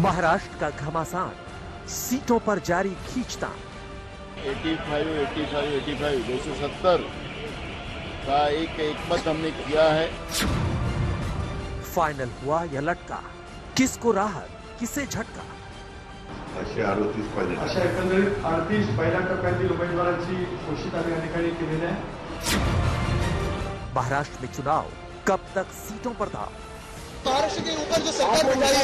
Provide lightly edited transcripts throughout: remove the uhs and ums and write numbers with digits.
महाराष्ट्र का घमासान, सीटों पर जारी खींचतान। 270 का एक मत हमने किया है। फाइनल हुआ या लटका, किसको राहत किसे झटका? अशा एकंदरीत 38 पहिल्या टप्प्यातील उमेदवारांची घोषित या ठिकाणी केलेली आहे। महाराष्ट्र में चुनाव कब तक सीटों पर था? महाराष्ट्र के ऊपर जो सरकार बिठाई है,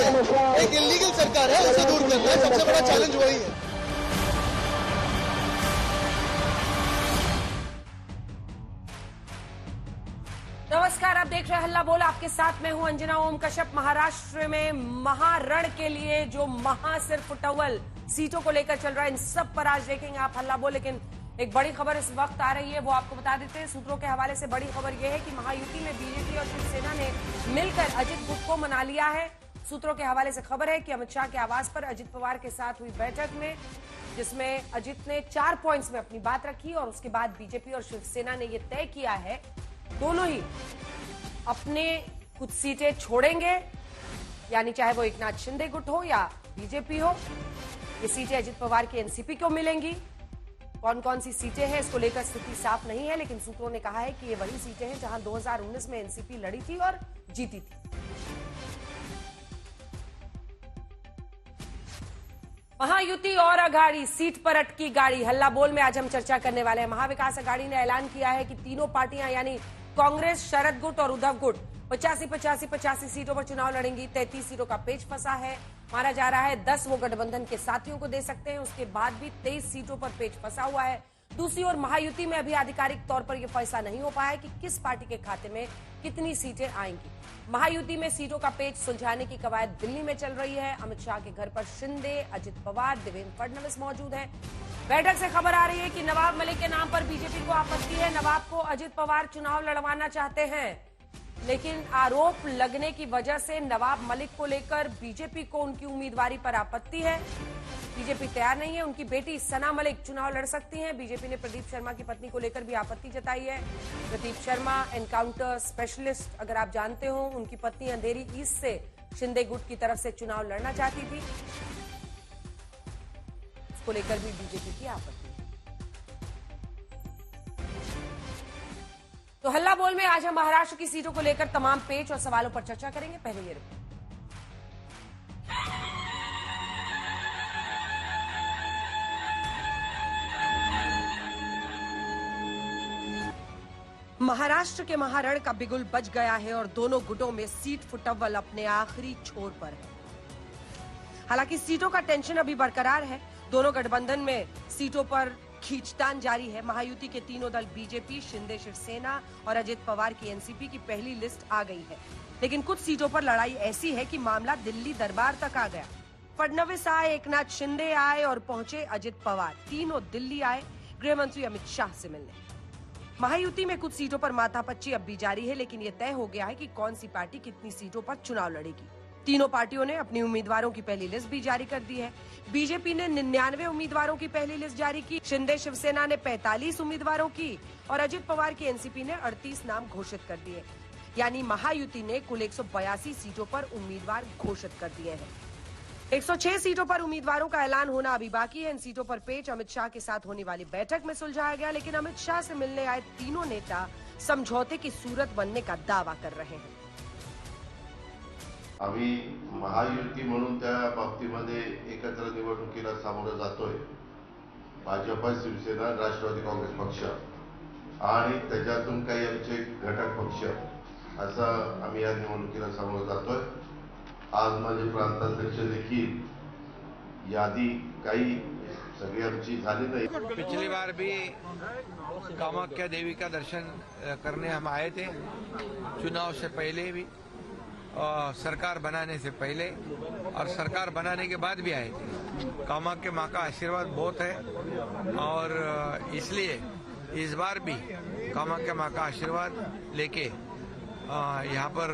एक इलीगल सरकार है, उसे दूर करना है। सबसे बड़ा चैलेंज वही है। नमस्कार, आप देख रहे हैं हल्ला बोल। आपके साथ मैं हूं अंजना ओम कश्यप। महाराष्ट्र में महारण के लिए जो सिर्फ टवल सीटों को लेकर चल रहा है, इन सब पर आज देखेंगे आप हल्ला बोल। लेकिन एक बड़ी खबर इस वक्त आ रही है, वो आपको बता देते हैं। सूत्रों के हवाले से बड़ी खबर यह है कि महायुति में बीजेपी और शिवसेना ने मिलकर अजित गुट को मना लिया है। सूत्रों के हवाले से खबर है कि अमित शाह के आवास पर अजित पवार के साथ हुई बैठक में, जिसमें अजित ने 4 पॉइंट्स में अपनी बात रखी और उसके बाद बीजेपी और शिवसेना ने यह तय किया है, दोनों ही अपने कुछ सीटें छोड़ेंगे, यानी चाहे वो एकनाथ शिंदे गुट हो या बीजेपी हो। ये सीटें अजित पवार की एनसीपी को मिलेंगी। कौन कौन सी सीटें हैं, इसको लेकर स्थिति साफ नहीं है, लेकिन सूत्रों ने कहा है कि ये वही सीटें हैं जहां 2019 में एनसीपी लड़ी थी और जीती थी। महायुति और अघाड़ी, सीट पर अटकी गाड़ी। हल्ला बोल में आज हम चर्चा करने वाले हैं। महाविकास अघाड़ी ने ऐलान किया है कि तीनों पार्टियां यानी कांग्रेस, शरद गुट और उद्धव गुट 85 सीटों पर चुनाव लड़ेंगी। 33 सीटों का पेच फंसा है। माना जा रहा है 10 वो गठबंधन के साथियों को दे सकते हैं, उसके बाद भी 23 सीटों पर पेच फंसा हुआ है। दूसरी ओर महायुति में अभी आधिकारिक तौर पर यह फैसला नहीं हो पाया कि किस पार्टी के खाते में कितनी सीटें आएंगी। महायुति में सीटों का पेच सुलझाने की कवायद दिल्ली में चल रही है। अमित शाह के घर पर शिंदे, अजित पवार, देवेंद्र फडणवीस मौजूद हैं। बैठक से खबर आ रही है कि नवाब मलिक के नाम पर बीजेपी को आपत्ति है। नवाब को अजित पवार चुनाव लड़वाना चाहते हैं, लेकिन आरोप लगने की वजह से नवाब मलिक को लेकर बीजेपी को उनकी उम्मीदवारी पर आपत्ति है। बीजेपी तैयार नहीं है। उनकी बेटी सना मलिक चुनाव लड़ सकती हैं। बीजेपी ने प्रदीप शर्मा की पत्नी को लेकर भी आपत्ति जताई है। प्रदीप शर्मा एनकाउंटर स्पेशलिस्ट, अगर आप जानते हो, उनकी पत्नी अंधेरी ईस्ट से शिंदे गुट की तरफ से चुनाव लड़ना चाहती थी। इसको लेकर भी बीजेपी की आपत्ति। तो हल्ला बोल में आज हम महाराष्ट्र की सीटों को लेकर तमाम पेच और सवालों पर चर्चा करेंगे। पहले ये रिपोर्ट। महाराष्ट्र के महारण का बिगुल बज गया है और दोनों गुटों में सीट फुटअव्वल अपने आखिरी छोर पर है। हालांकि सीटों का टेंशन अभी बरकरार है। दोनों गठबंधन में सीटों पर खींचतान जारी है। महायुति के तीनों दल बीजेपी, शिंदे शिवसेना और अजित पवार की एनसीपी की पहली लिस्ट आ गई है, लेकिन कुछ सीटों पर लड़ाई ऐसी है कि मामला दिल्ली दरबार तक आ गया। फडणवीस आए, एकनाथ शिंदे आए और पहुंचे अजित पवार। तीनों दिल्ली आए गृह मंत्री अमित शाह से मिलने। महायुति में कुछ सीटों पर माथापच्ची अब भी जारी है, लेकिन यह तय हो गया है कि कौन सी पार्टी कितनी सीटों पर चुनाव लड़ेगी। तीनों पार्टियों ने अपनी उम्मीदवारों की पहली लिस्ट भी जारी कर दी है। बीजेपी ने 99 उम्मीदवारोर की पहली लिस्ट जारी की। शिंदे शिवसेना ने 45 उम्मीदवारों की और अजित पवार की एनसीपी ने 38 नाम घोषित कर दिए। यानी महायुति ने कुल 182 सीटों पर उम्मीदवार घोषित कर दिए हैं। 106 सीटों पर उम्मीदवारों का ऐलान होना अभी बाकी है। इन सीटों पर पेच अमित शाह के साथ होने वाली बैठक में सुलझाया गया, लेकिन अमित शाह से मिलने आए तीनों नेता समझौते की सूरत बनने का दावा कर रहे हैं। आम्ही महायुती म्हणून त्या बाबतीमध्ये एकत्र निवडणुकीला सामोरं जातोय। भाजप, शिवसेना, राष्ट्रवादी काँग्रेस पक्ष आणि त्याच्यातून काही आमचे घटक पक्ष, असं आम्ही या निवडणुकीला सामोरं जातोय। आज माझे प्रांताध्यक्ष देखील यादी काही सगळी आमची झाली नाही। पिछली बार भी कामाख्या देवी का दर्शन करने हम आए थे, चुनाव से पहले भी, सरकार बनाने से पहले और सरकार बनाने के बाद भी आए थे। कामाख्या माँ का आशीर्वाद बहुत है और इसलिए इस बार भी कामाख्या माँ का आशीर्वाद लेके यहाँ पर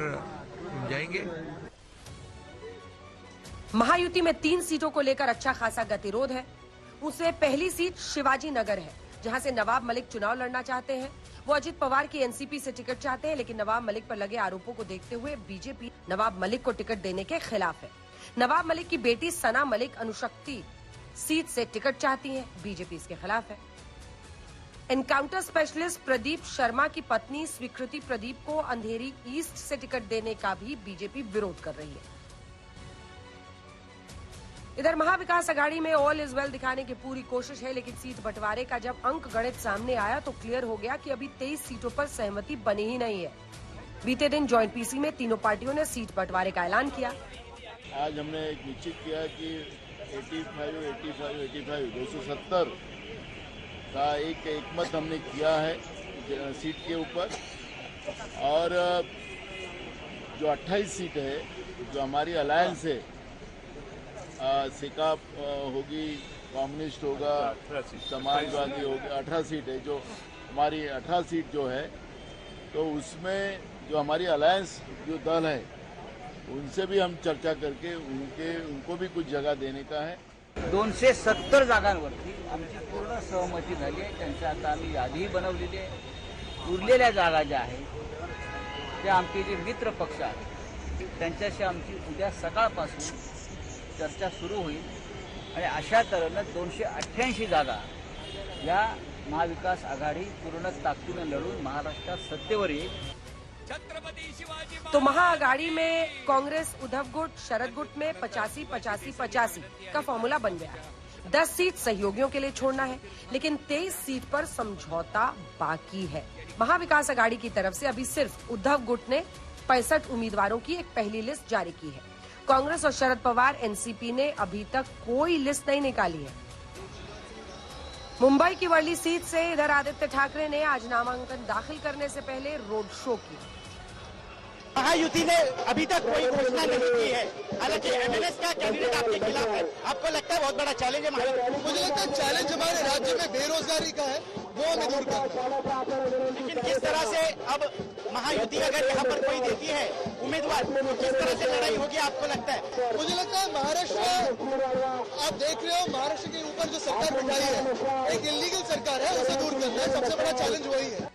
जाएंगे। महायुति में 3 सीटों को लेकर अच्छा खासा गतिरोध है। उससे पहली सीट शिवाजी नगर है, जहां से नवाब मलिक चुनाव लड़ना चाहते हैं। वो अजित पवार की एनसीपी से टिकट चाहते हैं, लेकिन नवाब मलिक पर लगे आरोपों को देखते हुए बीजेपी नवाब मलिक को टिकट देने के खिलाफ है। नवाब मलिक की बेटी सना मलिक अनुशक्ति सीट से टिकट चाहती हैं, बीजेपी इसके खिलाफ है। एनकाउंटर स्पेशलिस्ट प्रदीप शर्मा की पत्नी स्वीकृति प्रदीप को अंधेरी ईस्ट से टिकट देने का भी बीजेपी विरोध कर रही है। इधर महाविकास अघाड़ी में ऑल इज वेल दिखाने की पूरी कोशिश है, लेकिन सीट बंटवारे का जब अंक गणित सामने आया तो क्लियर हो गया कि अभी 23 सीटों पर सहमति बनी ही नहीं है। बीते दिन जॉइंट पीसी में तीनों पार्टियों ने सीट बंटवारे का ऐलान किया। आज हमने निश्चित किया कि 85 270 का एक मत हमने किया है सीट के ऊपर, और जो 28 सीट है जो हमारी अलायंस है, सिकाप होगी, कम्युनिस्ट होगा, समाजवादी होगा, 18 सीट है जो हमारी 18 सीट जो है, तो उसमें जो हमारी अलायंस जो दल है उनसे भी हम चर्चा करके उनको भी कुछ जगह देने का है। 270 जागांवरती आमची पूर्ण सहमती झाली आहे। त्यांची आता आम्ही यादीही बनवलेली आहे। उरलेल्या जागा ज्या आहेत त्या आमचे जे मित्र पक्ष आहेत त्यांच्याशी आमची उद्या सकाळपासून चर्चा सुरू होईल आणि अशा तऱ्हेनं 288 जागा या महाविकास आघाडी पूर्ण ताकदीने लढून महाराष्ट्रात सत्तेवर येईल। तो महाआघाड़ी में कांग्रेस उद्धव गुट शरद गुट में 85-85-85 का फॉर्मूला बन गया है। 10 सीट सहयोगियों के लिए छोड़ना है, लेकिन 23 सीट पर समझौता बाकी है। महाविकास आघाड़ी की तरफ से अभी सिर्फ उद्धव गुट ने 65 उम्मीदवारों की एक पहली लिस्ट जारी की है। कांग्रेस और शरद पवार एनसीपी ने अभी तक कोई लिस्ट नहीं निकाली है। मुंबई की वर्ली सीट से इधर आदित्य ठाकरे ने आज नामांकन दाखिल करने से पहले रोड शो किया। महायुति ने अभी तक कोई घोषणा नहीं की है, हालांकि एमएनएस का कैंडिडेट आपके खिलाफ है। आपको लगता है बहुत बड़ा चैलेंज है महायुति? मुझे लगता है चैलेंज हमारे राज्य में बेरोजगारी का है, वो हमें दूर करना है। लेकिन किस तरह से अब महायुति अगर यहाँ पर कोई देती है उम्मीदवार तो किस तरह से लड़ाई होगी आपको लगता है? मुझे लगता है महाराष्ट्र, आप देख रहे हो महाराष्ट्र के ऊपर जो सरकार बिठाई है एक इलीगल सरकार है, उसे दूर करना है। सबसे बड़ा चैलेंज वही है।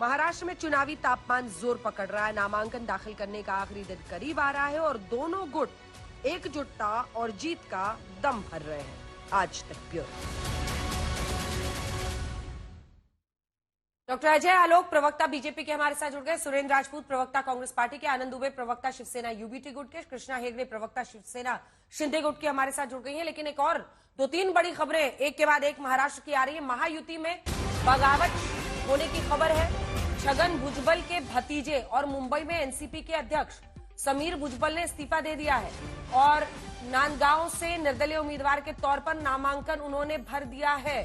महाराष्ट्र में चुनावी तापमान जोर पकड़ रहा है। नामांकन दाखिल करने का आखिरी दिन करीब आ रहा है और दोनों गुट एकजुटता और जीत का दम भर रहे हैं। आज तक ब्यूरो। डॉक्टर अजय आलोक प्रवक्ता बीजेपी के हमारे साथ जुड़ गए। सुरेंद्र राजपूत प्रवक्ता कांग्रेस पार्टी के, आनंद दुबे प्रवक्ता शिवसेना यूबीटी गुट के, कृष्णा हेगड़े प्रवक्ता शिवसेना शिंदे गुट के हमारे साथ जुड़ गई हैं। लेकिन एक और 2-3 बड़ी खबरें एक के बाद एक महाराष्ट्र की आ रही है। महायुति में बगावत होने की खबर है। छगन भुजबल के भतीजे और मुंबई में एनसीपी के अध्यक्ष समीर भुजबल ने इस्तीफा दे दिया है और नांदगांव से निर्दलीय उम्मीदवार के तौर पर नामांकन उन्होंने भर दिया है।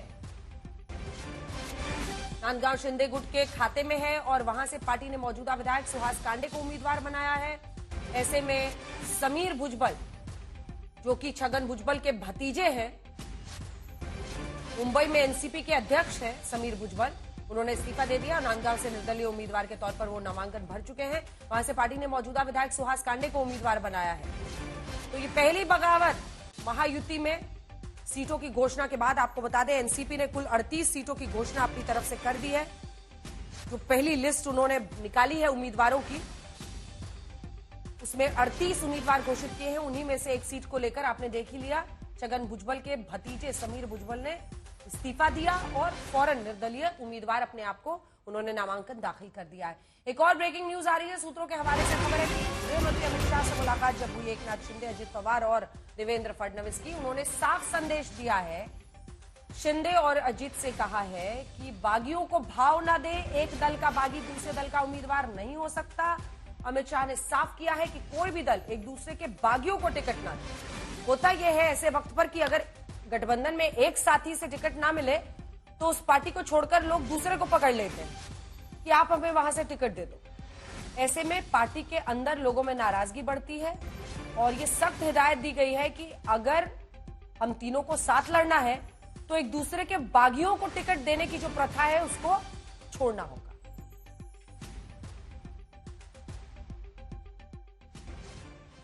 नांदगांव शिंदे गुट के खाते में है और वहां से पार्टी ने मौजूदा विधायक सुहास कांडे को उम्मीदवार बनाया है। ऐसे में समीर भुजबल, जो कि छगन भुजबल के भतीजे हैं, मुंबई में एनसीपी के अध्यक्ष हैं समीर भुजबल, उन्होंने इस्तीफा दे दिया। नांदगांव से निर्दलीय उम्मीदवार के तौर पर वो नामांकन भर चुके हैं। वहां से पार्टी ने मौजूदा विधायक सुहास कांडे को उम्मीदवार बनाया है। तो ये पहली बगावत महायुति में सीटों की घोषणा के बाद। आपको बता दें एनसीपी ने कुल 38 सीटों की घोषणा अपनी तरफ से कर दी है। जो पहली लिस्ट उन्होंने निकाली है उम्मीदवारों की, उसमें 38 उम्मीदवार घोषित किए हैं। उन्हीं में से एक सीट को लेकर आपने देख ही लिया, छगन भुजबल के भतीजे समीर भुजबल ने इस्तीफा दिया और फौरन निर्दलीय उम्मीदवार अपने आप को उन्होंने नामांकन दाखिल कर दिया है। एक और ब्रेकिंग न्यूज आ रही है सूत्रों के हवाले से। खबर है कि गृह मंत्री अमित शाह से मुलाकात जब हुई एकनाथ शिंदे, अजित पवार और देवेंद्र फडणवीस की, उन्होंने साफ संदेश दिया है। शिंदे और अजित से कहा है कि बागियों को भाव न दे, एक दल का बागी दूसरे दल का उम्मीदवार नहीं हो सकता। अमित शाह ने साफ किया है कि कोई भी दल एक दूसरे के बागियों को टिकट न दे। होता यह है ऐसे वक्त पर कि अगर गठबंधन में एक साथी से टिकट ना मिले तो उस पार्टी को छोड़कर लोग दूसरे को पकड़ लेते हैं कि आप हमें वहां से टिकट दे दो। ऐसे में पार्टी के अंदर लोगों में नाराजगी बढ़ती है और ये सख्त हिदायत दी गई है कि अगर हम तीनों को साथ लड़ना है तो एक दूसरे के बागियों को टिकट देने की जो प्रथा है उसको छोड़ना होगा।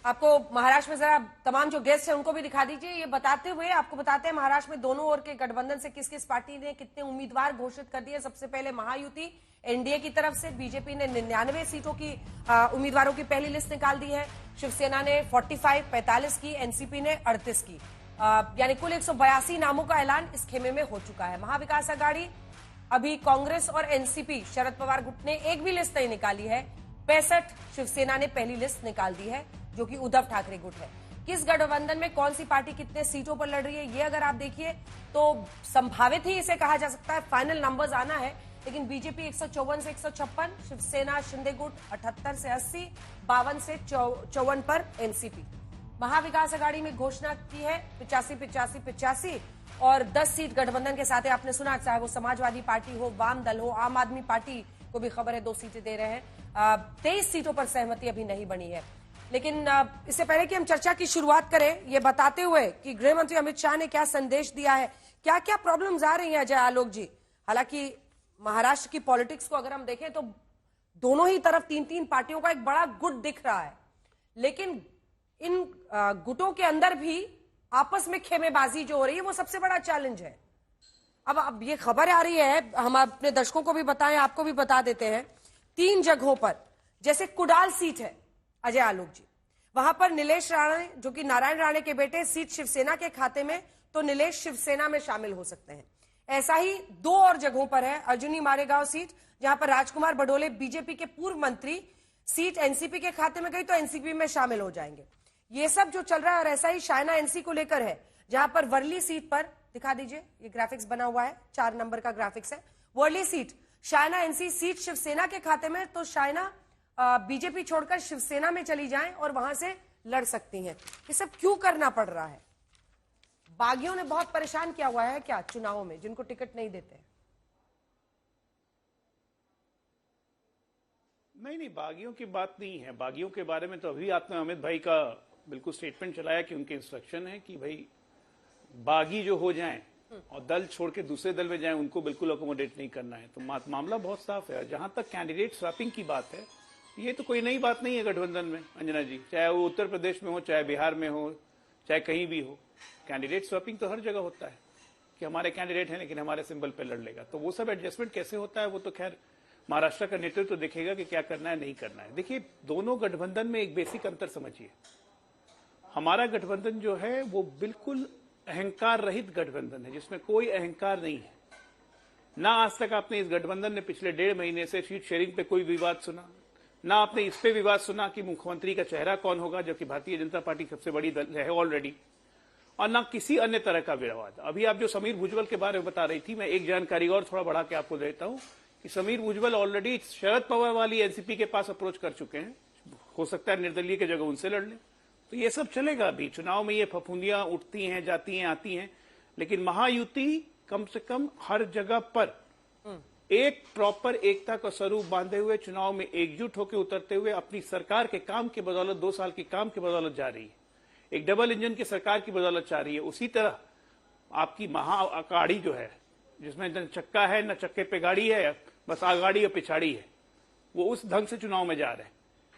आपको महाराष्ट्र में जरा तमाम जो गेस्ट हैं उनको भी दिखा दीजिए। ये बताते हुए आपको बताते हैं महाराष्ट्र में दोनों ओर के गठबंधन से किस किस पार्टी ने कितने उम्मीदवार घोषित कर दिए। सबसे पहले महायुति एनडीए की तरफ से बीजेपी ने 99 सीटों की उम्मीदवारों की पहली लिस्ट निकाल दी है। शिवसेना ने 45 की, एनसीपी ने 38 की, यानी कुल 182 नामों का ऐलान इस खेमे में हो चुका है। महाविकास आघाड़ी अभी कांग्रेस और एनसीपी शरद पवार गुट ने एक भी लिस्ट नहीं निकाली है। 65 शिवसेना ने पहली लिस्ट निकाल दी है जो कि उद्धव ठाकरे गुट है। किस गठबंधन में कौन सी पार्टी कितने सीटों पर लड़ रही है ये अगर आप देखिए तो संभावित ही इसे कहा जा सकता है, फाइनल नंबर्स आना है। लेकिन बीजेपी 154 से 156, शिवसेना शिंदे गुट 78 से 80, 52 से 54 पर एनसीपी। महाविकास आघाड़ी में घोषणा की है 85 और 10 सीट गठबंधन के साथ है। आपने सुना, चाहे वो समाजवादी पार्टी हो, वाम दल हो, आम आदमी पार्टी को भी खबर है 2 सीटें दे रहे हैं। 23 सीटों पर सहमति अभी नहीं बनी है। लेकिन इससे पहले कि हम चर्चा की शुरुआत करें, ये बताते हुए कि गृह मंत्री अमित शाह ने क्या संदेश दिया है, क्या क्या प्रॉब्लम्स आ रही हैं अजय आलोक जी। हालांकि महाराष्ट्र की पॉलिटिक्स को अगर हम देखें तो दोनों ही तरफ 3-3 पार्टियों का एक बड़ा गुट दिख रहा है, लेकिन इन गुटों के अंदर भी आपस में खेमेबाजी जो हो रही है वो सबसे बड़ा चैलेंज है। अब ये खबर आ रही है, हम अपने दर्शकों को भी बताएं, आपको भी बता देते हैं, 3 जगहों पर, जैसे कुडाल सीट है अजय आलोक जी, वहां पर नीलेश राणे जो कि नारायण राणे के बेटे, सीट शिवसेना के खाते में, तो नीलेश शिवसेना में शामिल हो सकते हैं। ऐसा ही 2 और जगहों पर है, अर्जुनी मारेगांव सीट जहां पर राजकुमार बडोले बीजेपी के पूर्व मंत्री, सीट एनसीपी के खाते में गई तो एनसीपी में शामिल हो जाएंगे। ये सब जो चल रहा है, और ऐसा ही शायना एनसी को लेकर है जहां पर वर्ली सीट पर, दिखा दीजिए, ये ग्राफिक्स बना हुआ है, 4 नंबर का ग्राफिक्स है, Worli seat Shaina NC seat Shiv Sena के खाते में, तो शायना बीजेपी छोड़कर शिवसेना में चली जाएं और वहां से लड़ सकती हैं। ये सब क्यों करना पड़ रहा है? बागियों ने बहुत परेशान किया हुआ है क्या चुनावों में, जिनको टिकट नहीं देते? नहीं, बागियों की बात नहीं है। बागियों के बारे में तो अभी आपने अमित भाई का बिल्कुल स्टेटमेंट चलाया कि उनके इंस्ट्रक्शन है कि भाई बागी जो हो जाएं और दल छोड़ के दूसरे दल में जाएं, उनको बिल्कुल अकोमोडेट नहीं करना है। तो मामला बहुत साफ है। जहां तक कैंडिडेट स्वैपिंग की बात है, ये तो कोई नई बात नहीं है गठबंधन में अंजना जी, चाहे वो उत्तर प्रदेश में हो, चाहे बिहार में हो, चाहे कहीं भी हो। कैंडिडेट स्वैपिंग तो हर जगह होता है कि हमारे कैंडिडेट हैं लेकिन हमारे सिंबल पे लड़ लेगा। तो वो सब एडजस्टमेंट कैसे होता है वो तो खैर महाराष्ट्र का नेतृत्व तो देखेगा कि क्या करना है नहीं करना है। देखिए, दोनों गठबंधन में एक बेसिक अंतर समझिए। हमारा गठबंधन जो है वो बिल्कुल अहंकार रहित गठबंधन है, जिसमें कोई अहंकार नहीं है। ना आज तक आपने इस गठबंधन ने पिछले 1.5 महीने से सीट शेयरिंग पे कोई विवाद सुना, ना आपने इस पे विवाद सुना कि मुख्यमंत्री का चेहरा कौन होगा, जबकि भारतीय जनता पार्टी सबसे बड़ी दल है ऑलरेडी, और ना किसी अन्य तरह का विवाद। अभी आप जो समीर भुजबल के बारे में बता रही थी, मैं एक जानकारी और थोड़ा बढ़ा के आपको देता हूं कि समीर भुजबल ऑलरेडी शरद पवार वाली एनसीपी के पास अप्रोच कर चुके हैं। हो सकता है निर्दलीय की जगह उनसे लड़ लें। तो ये सब चलेगा। अभी चुनाव में ये फफूंदियां उठती हैं, जाती हैं, आती हैं, लेकिन महायुति कम से कम हर जगह पर एक प्रॉपर एकता का स्वरूप बांधे हुए चुनाव में एकजुट होकर उतरते हुए अपनी सरकार के काम की बदौलत, 2 साल के काम की बदौलत जा रही है। एक डबल इंजन की सरकार की बदौलत जा रही है। उसी तरह आपकी महाअकाड़ी जो है, जिसमें न चक्का है न चक्के पे गाड़ी है, बस आगाड़ी और पिछाड़ी है, वो उस ढंग से चुनाव में जा रहे हैं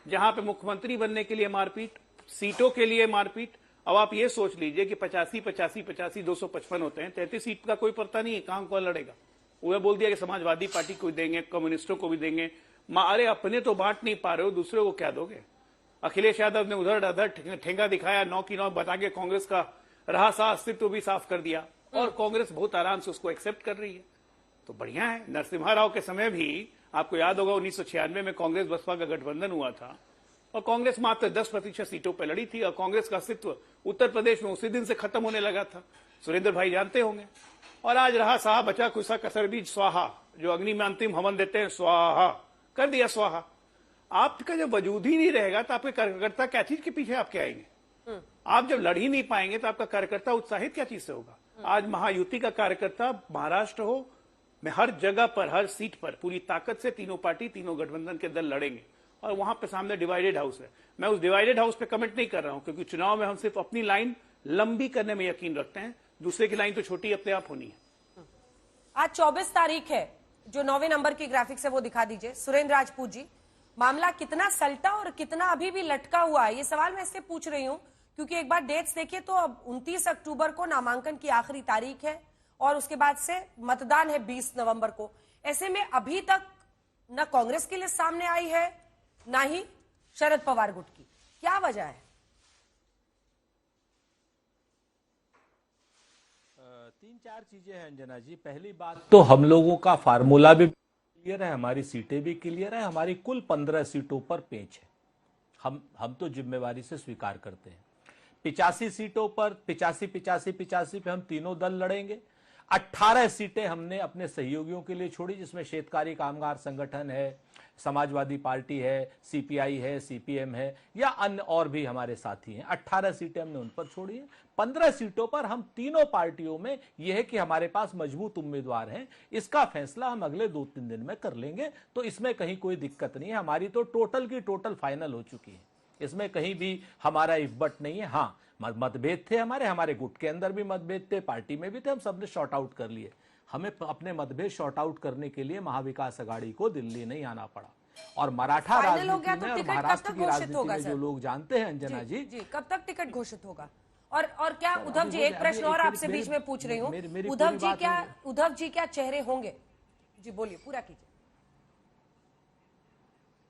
जहां पे मुख्यमंत्री बनने के लिए मारपीट, सीटों के लिए मारपीट। अब आप ये सोच लीजिए कि 85 255 होते हैं, 33 सीट का कोई पता नहीं है कहां कौन लड़ेगा। वो बोल दिया कि समाजवादी पार्टी को देंगे, कम्युनिस्टों को भी देंगे। अरे अपने तो बांट नहीं पा रहे हो, दूसरे को क्या दोगे? अखिलेश यादव ने उधर ठेंगा दिखाया, 9 की 9 बता के कांग्रेस का रहा सा अस्तित्व भी साफ कर दिया, और कांग्रेस बहुत आराम से उसको एक्सेप्ट कर रही है। तो बढ़िया है। नरसिम्हा राव के समय भी आपको याद होगा 1996 में कांग्रेस बसपा का गठबंधन हुआ था और कांग्रेस मात्र 10% सीटों पर लड़ी थी, और कांग्रेस का अस्तित्व उत्तर प्रदेश में उसी दिन से खत्म होने लगा था। सुरेंद्र भाई जानते होंगे। और आज रहा साहब बचा खुसा कसर बीज स्वाहा, जो अग्नि में अंतिम हवन देते हैं, स्वाहा कर दिया स्वाहा। आपका जब वजूद ही नहीं रहेगा तो आपके कार्यकर्ता क्या चीज के पीछे आपके आएंगे? आप जब लड़ ही नहीं पाएंगे तो आपका कार्यकर्ता उत्साहित क्या चीज से होगा? आज महायुति का कार्यकर्ता महाराष्ट्र हो में हर जगह पर, हर सीट पर पूरी ताकत से तीनों पार्टी, तीनों गठबंधन के दल लड़ेंगे, और वहां पे सामने डिवाइडेड हाउस है। मैं उस डिवाइडेड हाउस पे कमेंट नहीं कर रहा हूं, क्योंकि चुनाव में हम सिर्फ अपनी लाइन लंबी करने में यकीन रखते हैं, दूसरे की लाइन तो छोटी अपने आप होनी है। आज 24 तारीख है, जो 9वें नंबर की ग्राफिक्स है वो दिखा दीजिए। सुरेंद्र राजपूत जी, मामला कितना सलटा और कितना अभी भी लटका हुआ है, ये सवाल मैं इसलिए पूछ रही हूं क्योंकि एक बार डेट्स देखिए तो अब 29 अक्टूबर को नामांकन की आखिरी तारीख है और उसके बाद से मतदान है 20 नवंबर को। ऐसे में अभी तक न कांग्रेस की लिस्ट सामने आई है ना ही शरद पवार गुट की, क्या वजह है? तीन चार चीजें हैं अंजना जी। पहली बात तो हम लोगों का फार्मूला भी क्लियर है, हमारी सीटें भी क्लियर है, हमारी कुल 15 सीटों पर पेंच है। हम तो जिम्मेवारी से स्वीकार करते हैं। 85 सीटों पर 85 पे हम तीनों दल लड़ेंगे। 18 सीटें हमने अपने सहयोगियों के लिए छोड़ी, जिसमें शेतकारी कामगार संगठन है, समाजवादी पार्टी है, सीपीआई है, सीपीएम है या अन्य और भी हमारे साथी हैं। 18 सीटें हमने उन पर छोड़ी हैं। 15 सीटों पर हम तीनों पार्टियों में यह है कि हमारे पास मजबूत उम्मीदवार हैं। इसका फैसला हम अगले 2-3 दिन में कर लेंगे, तो इसमें कहीं कोई दिक्कत नहीं है। हमारी तो टोटल की टोटल फाइनल हो चुकी है, इसमें कहीं भी हमारा इफ्बट नहीं है। हाँ, मतभेद थे, हमारे गुट के अंदर भी मतभेद थे, पार्टी में भी थे, हम सबने शॉर्ट आउट कर लिए। हमें अपने मतभेद शॉर्ट आउट करने के लिए महाविकास आघाड़ी को दिल्ली नहीं आना पड़ा। और मराठा राजनीति में और महाराष्ट्र की राजनीति में जो लोग जानते हैं अंजना जी, कब तक टिकट घोषित होगा? और क्या उद्धव जी, एक प्रश्न और आपसे बीच में पूछ रही हूँ, उद्धव जी क्या चेहरे होंगे? जी बोलिए, पूरा कीजिए।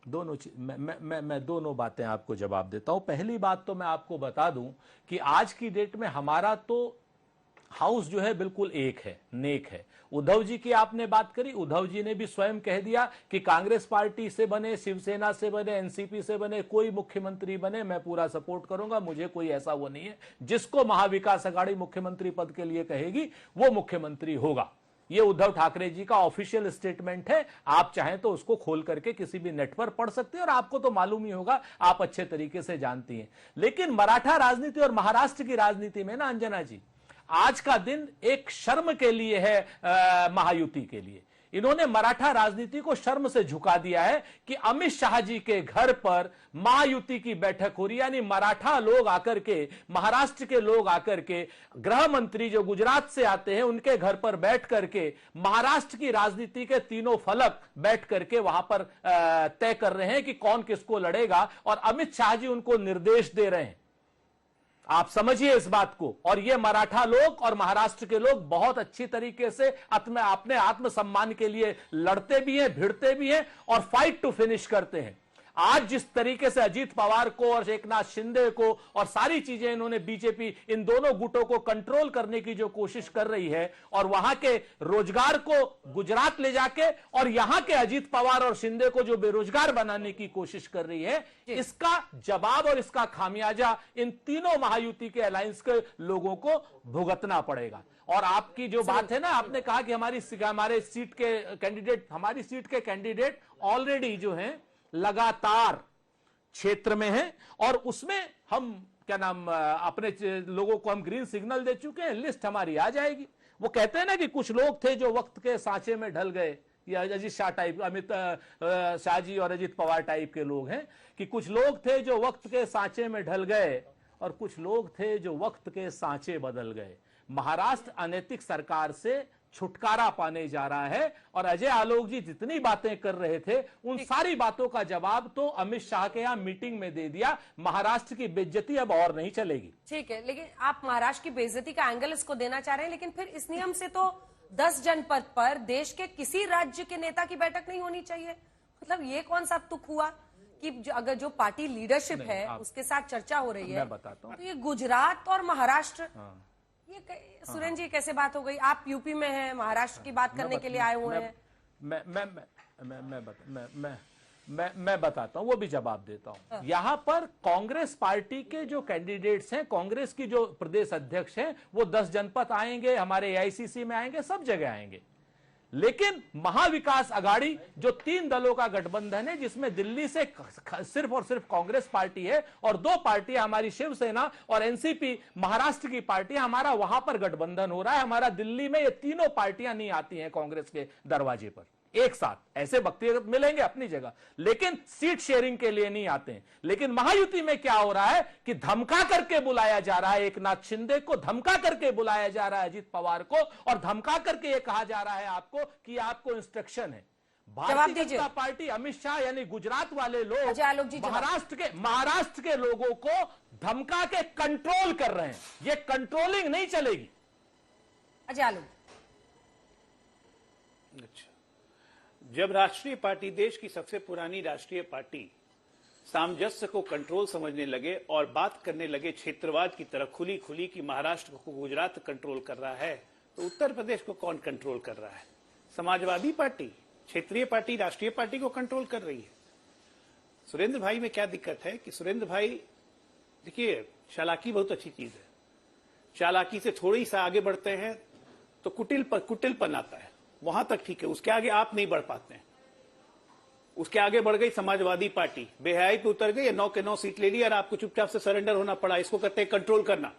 दोनों मैं दोनों बातें आपको जवाब देता हूं। पहली बात तो मैं आपको बता दूं कि आज की डेट में हमारा तो हाउस जो है बिल्कुल एक है, नेक है। उद्धव जी की आपने बात करी, उद्धव जी ने भी स्वयं कह दिया कि कांग्रेस पार्टी से बने, शिवसेना से बने, एनसीपी से बने, कोई मुख्यमंत्री बने मैं पूरा सपोर्ट करूंगा, मुझे कोई ऐसा वो नहीं है। जिसको महाविकास आघाड़ी मुख्यमंत्री पद के लिए कहेगी वो मुख्यमंत्री होगा। ये उद्धव ठाकरे जी का ऑफिशियल स्टेटमेंट है। आप चाहें तो उसको खोल करके किसी भी नेट पर पढ़ सकते हैं और आपको तो मालूम ही होगा, आप अच्छे तरीके से जानती हैं। लेकिन मराठा राजनीति और महाराष्ट्र की राजनीति में ना अंजना जी, आज का दिन एक शर्म के लिए है महायुति के लिए। इन्होंने मराठा राजनीति को शर्म से झुका दिया है कि अमित शाह जी के घर पर महायुति की बैठक हो रही है, यानी मराठा लोग आकर के, महाराष्ट्र के लोग आकर के, गृह मंत्री जो गुजरात से आते हैं उनके घर पर बैठ करके महाराष्ट्र की राजनीति के तीनों फलक बैठ करके वहां पर तय कर रहे हैं कि कौन किसको लड़ेगा, और अमित शाह जी उनको निर्देश दे रहे हैं। आप समझिए इस बात को। और ये मराठा लोग और महाराष्ट्र के लोग बहुत अच्छी तरीके से अपने आत्मसम्मान के लिए लड़ते भी हैं, भिड़ते भी हैं और फाइट टू फिनिश करते हैं। आज जिस तरीके से अजीत पवार को और एकनाथ शिंदे को और सारी चीजें इन्होंने बीजेपी इन दोनों गुटों को कंट्रोल करने की जो कोशिश कर रही है और वहां के रोजगार को गुजरात ले जाके और यहां के अजीत पवार और शिंदे को जो बेरोजगार बनाने की कोशिश कर रही है, इसका जवाब और इसका खामियाजा इन तीनों महायुति के अलायंस के लोगों को भुगतना पड़ेगा। और आपकी जो बात है ना, आपने कहा कि हमारी सीट के कैंडिडेट ऑलरेडी जो हैं लगातार क्षेत्र में है और उसमें हम अपने लोगों को हम ग्रीन सिग्नल दे चुके हैं, लिस्ट हमारी आ जाएगी। वो कहते हैं ना कि कुछ लोग थे जो वक्त के सांचे में ढल गए, या अजीत शाह टाइप, अमित शाह जी और अजीत पवार टाइप के लोग हैं कि कुछ लोग थे जो वक्त के सांचे में ढल गए और कुछ लोग थे जो वक्त के सांचे बदल गए। महाराष्ट्र अनैतिक सरकार से छुटकारा पाने जा रहा है और अजय आलोक जी जितनी बातें कर रहे थे उन सारी बातों का जवाब तो अमित शाह के यहां मीटिंग में दे दिया। महाराष्ट्र की बेइज्जती अब और नहीं चलेगी। ठीक है, लेकिन आप महाराष्ट्र की बेइज्जती का एंगल इसको देना चाह रहे हैं, लेकिन फिर इस नियम से तो 10 जनपद पर देश के किसी राज्य के नेता की बैठक नहीं होनी चाहिए। मतलब ये कौन सा तुक हुआ कि अगर जो पार्टी लीडरशिप है उसके साथ चर्चा हो रही है, मैं बताता हूं, तो ये गुजरात और महाराष्ट्र, ये सुरेंद्र जी कैसे बात हो गई? आप यूपी में हैं, महाराष्ट्र की बात करने के लिए आए हुए हैं। मैं बताता हूं, वो भी जवाब देता हूं। यहां पर कांग्रेस पार्टी के जो कैंडिडेट्स हैं, कांग्रेस की जो प्रदेश अध्यक्ष हैं, वो 10 जनपद आएंगे, हमारे एआईसीसी में आएंगे, सब जगह आएंगे। लेकिन महाविकास आघाड़ी जो 3 दलों का गठबंधन है, जिसमें दिल्ली से सिर्फ और सिर्फ कांग्रेस पार्टी है और 2 पार्टियां हमारी शिवसेना और एनसीपी महाराष्ट्र की पार्टी, हमारा वहां पर गठबंधन हो रहा है। हमारा दिल्ली में ये तीनों पार्टियां नहीं आती हैं कांग्रेस के दरवाजे पर एक साथ। ऐसे व्यक्तिगत मिलेंगे अपनी जगह, लेकिन सीट शेयरिंग के लिए नहीं आते हैं। लेकिन महायुति में क्या हो रहा है कि धमका करके बुलाया जा रहा है, एकनाथ शिंदे को धमका करके बुलाया जा रहा है, अजीत पवार को, और धमका करके ये कहा जा रहा है आपको कि आपको इंस्ट्रक्शन है। भारतीय जनता पार्टी, अमित शाह यानी गुजरात वाले लोग महाराष्ट्र के लोगों को धमका के कंट्रोल कर रहे हैं। ये कंट्रोलिंग नहीं चलेगी। अजय आलोक, अच्छा, जब राष्ट्रीय पार्टी, देश की सबसे पुरानी राष्ट्रीय पार्टी, सामंजस्य को कंट्रोल समझने लगे और बात करने लगे क्षेत्रवाद की तरफ खुली खुली कि महाराष्ट्र को गुजरात कंट्रोल कर रहा है, तो उत्तर प्रदेश को कौन कंट्रोल कर रहा है? समाजवादी पार्टी, क्षेत्रीय पार्टी, राष्ट्रीय पार्टी को कंट्रोल कर रही है। सुरेंद्र भाई में क्या दिक्कत है कि सुरेंद्र भाई, देखिए, चालाकी बहुत अच्छी चीज है। चालाकी से थोड़ी सा आगे बढ़ते हैं तो कुटिलपन आता है, वहां तक ठीक है, उसके आगे आप नहीं बढ़ पाते हैं। उसके आगे बढ़ गई समाजवादी पार्टी, बेहयाई पे उतर गई, 9 के 9 सीट ले ली और आपको चुपचाप से सरेंडर होना पड़ा। इसको कहते हैं कंट्रोल करना,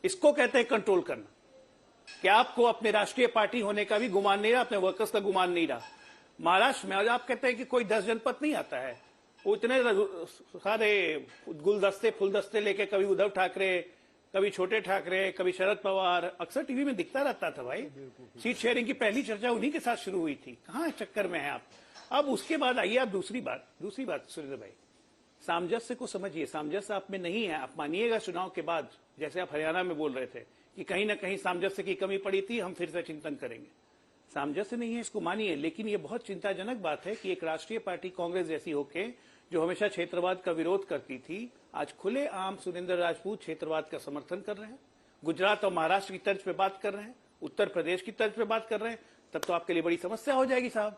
इसको कहते हैं कंट्रोल करना। कि आपको अपने राष्ट्रीय पार्टी होने का भी गुमान नहीं रहा, अपने वर्कर्स का गुमान नहीं रहा। महाराष्ट्र में आज आप कहते हैं कि कोई 10 जनपद नहीं आता है, वो इतने सारे गुलदस्ते फुलदस्ते लेके, कभी उद्धव ठाकरे, कभी छोटे ठाकरे, कभी शरद पवार, अक्सर टीवी में दिखता रहता था भाई। सीट शेयरिंग की पहली चर्चा उन्हीं के साथ शुरू हुई थी। कहां चक्कर में है आप? अब उसके बाद आइए आप दूसरी बात सुरेंद्र भाई, सामंजस्य को समझिए। सामंजस्य आप में नहीं है, आप मानिएगा। चुनाव के बाद जैसे आप हरियाणा में बोल रहे थे कि कहीं ना कहीं सामंजस्य की कमी पड़ी थी, हम फिर से चिंतन करेंगे। सामंजस्य नहीं है, इसको मानिए। लेकिन ये बहुत चिंताजनक बात है कि एक राष्ट्रीय पार्टी कांग्रेस जैसी होके, जो हमेशा क्षेत्रवाद का विरोध करती थी, आज खुलेआम सुरेंद्र राजपूत क्षेत्रवाद का समर्थन कर रहे हैं, गुजरात और महाराष्ट्र की तर्ज पे बात कर रहे हैं, उत्तर प्रदेश की तर्ज पे बात कर रहे हैं। तब तो आपके लिए बड़ी समस्या हो जाएगी साहब,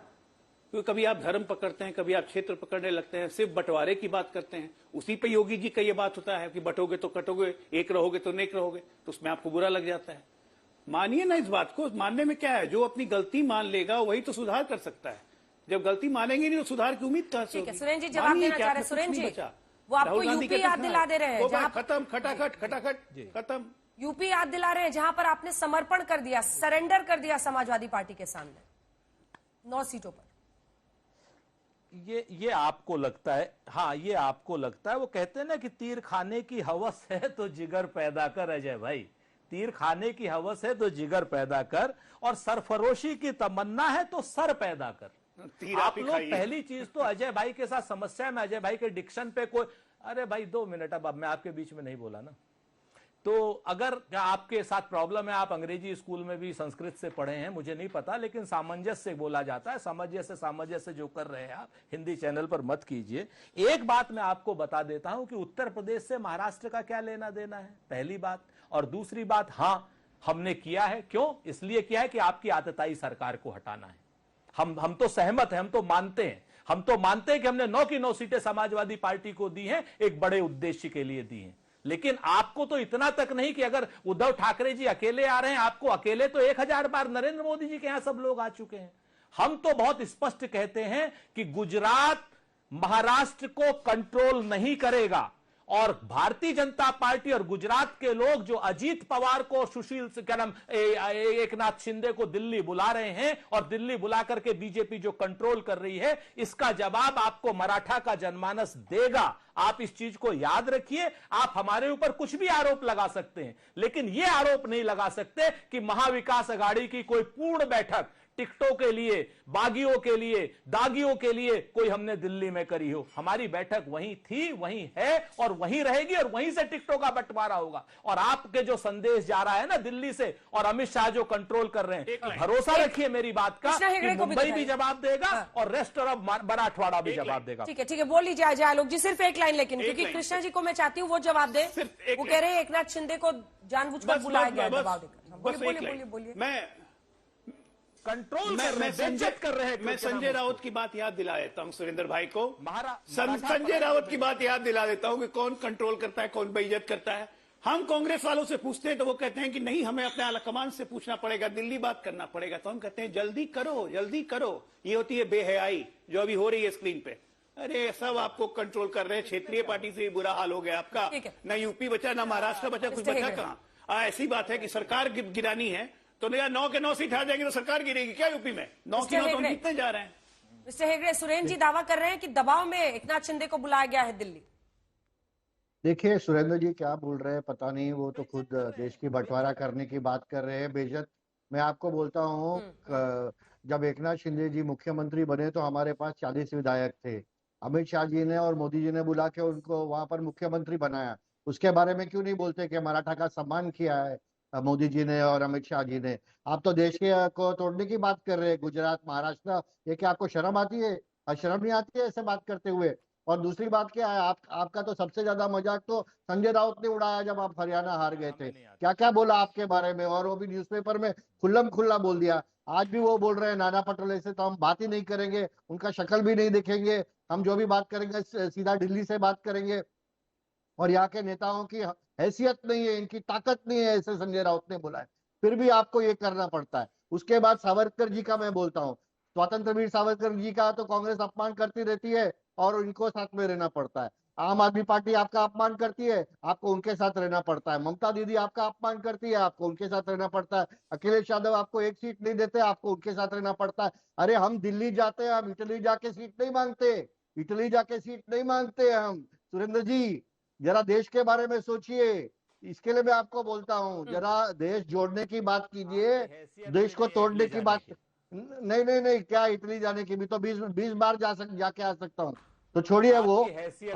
क्योंकि कभी आप धर्म पकड़ते हैं, कभी आप क्षेत्र पकड़ने लगते हैं, सिर्फ बंटवारे की बात करते हैं। उसी पे योगी जी का ये बात होता है कि बटोगे तो कटोगे, एक रहोगे तो नेक रहोगे, तो उसमें आपको बुरा लग जाता है। मानिए ना इस बात को। मानने में क्या है, जो अपनी गलती मान लेगा वही तो सुधार कर सकता है। जब गलती मानेंगे नहीं तो सुधार की उम्मीद कहां से होगी? सुरेंद्र जी जवाब देना चाह रहे हैं। सुरेंद्र जी, वो आपको यूपी याद दिला दे रहे हैं, जहां खत्म, खटाखट खत्म। यूपी याद दिला रहे हैं जहां पर आपने समर्पण कर दिया, सरेंडर कर दिया समाजवादी पार्टी के सामने 9 सीटों पर। ये आपको लगता है? हाँ, ये आपको लगता है। वो कहते हैं ना कि तीर खाने की हवस है तो जिगर पैदा कर। अजय भाई, तीर खाने की हवस है तो जिगर पैदा कर, और सरफरोशी की तमन्ना है तो सर पैदा कर। आप लोग पहली चीज तो अजय भाई के साथ समस्या में, अजय भाई के डिक्शन पे कोई, अरे भाई 2 मिनट, अब मैं आपके बीच में नहीं बोला ना। तो अगर आपके साथ प्रॉब्लम है, आप अंग्रेजी स्कूल में भी संस्कृत से पढ़े हैं, मुझे नहीं पता, लेकिन सामंजस्य से बोला जाता है। सामंजस्य जो कर रहे हैं आप हिंदी चैनल पर मत कीजिए। एक बात मैं आपको बता देता हूं कि उत्तर प्रदेश से महाराष्ट्र का क्या लेना देना है, पहली बात। और दूसरी बात, हाँ हमने किया है। क्यों? इसलिए किया है कि आपकी आतताई सरकार को हटाना है। हम तो सहमत हैं, हम तो मानते हैं कि हमने 9 की 9 सीटें समाजवादी पार्टी को दी हैं, एक बड़े उद्देश्य के लिए दी हैं। लेकिन आपको तो इतना तक नहीं कि अगर उद्धव ठाकरे जी अकेले आ रहे हैं, आपको अकेले तो 1000 बार नरेंद्र मोदी जी के यहां सब लोग आ चुके हैं। हम तो बहुत स्पष्ट कहते हैं कि गुजरात महाराष्ट्र को कंट्रोल नहीं करेगा, और भारतीय जनता पार्टी और गुजरात के लोग जो अजीत पवार को, सुशील क्या नाम, एकनाथ शिंदे को दिल्ली बुला रहे हैं, और दिल्ली बुला करके बीजेपी जो कंट्रोल कर रही है, इसका जवाब आपको मराठा का जनमानस देगा। आप इस चीज को याद रखिए। आप हमारे ऊपर कुछ भी आरोप लगा सकते हैं, लेकिन यह आरोप नहीं लगा सकते कि महाविकास अघाड़ी की कोई पूर्ण बैठक टिकटों के लिए, बागियों के लिए, दागियों के लिए कोई हमने दिल्ली में करी हो। हमारी बैठक वहीं थी, वहीं है और वहीं रहेगी, और वहीं से टिकटों का बंटवारा होगा। और आपके जो संदेश जा रहा है ना दिल्ली से, और अमित शाह जो कंट्रोल कर रहे हैं, भरोसा रखिए मेरी बात का कि मुंबई भी जवाब देगा और रेस्ट ऑफ मराठवाड़ा भी जवाब देगा। ठीक है, बोल लीजिए अजय आलोक जी, सिर्फ एक लाइन, लेकिन क्योंकि कृष्णा जी को मैं चाहती हूँ वो जवाब दे। वो कह रहे हैं एकनाथ शिंदे को जानबूझकर बुलाया गया दबाव देकर। बोलिए। मैं संजय राउत की बात याद दिला देता हूं सुरेंद्र भाई को। संजय राउत की बात याद दिला देता हूं कि कौन कंट्रोल करता है, कौन बेइज्जत करता है। हम कांग्रेस वालों से पूछते हैं तो वो कहते हैं कि नहीं, हमें अपने आलाकमान से पूछना पड़ेगा, दिल्ली बात करना पड़ेगा। तो हम कहते हैं जल्दी करो, जल्दी करो। ये होती है बेहयाई जो अभी हो रही है स्क्रीन पे। अरे सब आपको कंट्रोल कर रहे हैं। क्षेत्रीय पार्टी से भी बुरा हाल हो गया आपका। न यूपी बचा, न महाराष्ट्र बचा, कुछ बचा कहां। ऐसी बात है कि सरकार गिरानी है तो 9 के 9 सीट आ जाएंगे तो सरकार गिरेगी क्या यूपी में? 9 की 9 तो हम जीतने जा रहे हैं। मिस्टर हेगड़े, सुरेंद्र जी दावा कर रहे हैं कि दबाव में एकनाथ शिंदे को बुलाया गया है दिल्ली। देखिए सुरेंद्र जी क्या बोल रहे हैं पता नहीं, वो तो खुद देश की बंटवारा करने की बात कर रहे हैं। बेशक मैं आपको बोलता हूँ जब एकनाथ शिंदे जी मुख्यमंत्री बने तो हमारे पास 40 विधायक थे। अमित शाह जी ने और मोदी जी ने बुला के उनको वहां पर मुख्यमंत्री बनाया। उसके बारे में क्यों नहीं बोलते कि मराठा का सम्मान किया है मोदी जी ने और अमित शाह जी ने? आप तो देश के को तोड़ने की बात कर रहे हैं, गुजरात, महाराष्ट्र। ये क्या आपको शर्म आती है? शर्म नहीं आती है ऐसे बात करते हुए? और दूसरी बात क्या है, आपका तो सबसे ज्यादा मजाक तो संजय राउत ने उड़ाया जब आप हरियाणा हार गए थे। क्या क्या बोला आपके बारे में, और वो भी न्यूज़पेपर में खुल्लम खुल्ला बोल दिया। आज भी वो बोल रहे हैं नाना पटोले से तो हम बात ही नहीं करेंगे, उनका शक्ल भी नहीं दिखेंगे, हम जो भी बात करेंगे सीधा दिल्ली से बात करेंगे। और यहाँ के नेताओं की हैसियत नहीं है, इनकी ताकत नहीं है, ऐसे संजय राउत ने बोला है। फिर भी आपको ये करना पड़ता है। उसके बाद सावरकर जी का मैं बोलता हूँ, स्वतंत्र वीर सावरकर जी का तो कांग्रेस अपमान करती रहती है और इनको साथ में रहना पड़ता है। आम आदमी पार्टी आपका अपमान करती है, आपको उनके साथ रहना पड़ता है। ममता दीदी आपका अपमान करती है, आपको उनके साथ रहना पड़ता है। अखिलेश यादव आपको एक सीट नहीं देते, आपको उनके साथ रहना पड़ता है। अरे हम दिल्ली जाते हैं, हम इटली जाके सीट नहीं मांगते, इटली जाके सीट नहीं मांगते हम। सुरेंद्र जी जरा देश के बारे में सोचिए, इसके लिए मैं आपको बोलता हूँ, जरा देश जोड़ने की बात कीजिए, देश को तोड़ने की बात नहीं नहीं नहीं। क्या इटली जाने की भी तो 20 बार जाके आ सकता हूँ, तो छोड़िए वो।